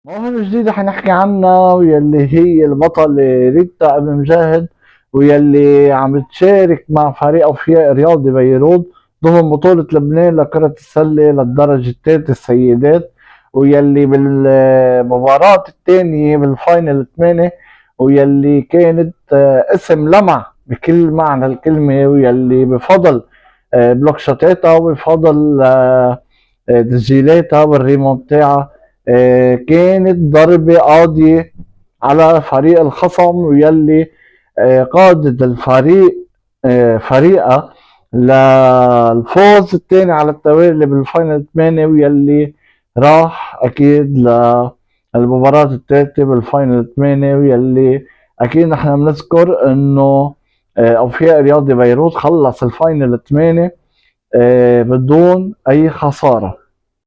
المواهب الجديدة حنحكي عنها واللي هي البطل ريتا أبو مجاهد، واللي عم تشارك مع فريق أوفياء رياضي بيروت ضمن بطولة لبنان لكرة السلة للدرجة الثالثة السيدات، ويلي بالمباراة الثانية بالفاينل 8، ويلي كانت اسم لمع بكل معنى الكلمة، ويلي بفضل بلوك شوتاتها وبفضل تسجيلاتها والريمونتاعها كانت ضربة قاضية على فريق الخصم، ويلي قادت الفريق فريقها للفوز الثاني على التوالي بالفاينل 8، ويلي راح اكيد للمباراة الثالثة بالفاينل 8، ويلي اكيد نحن بنذكر انه اوفياء رياضي بيروت خلص الفاينل 8 بدون اي خسارة.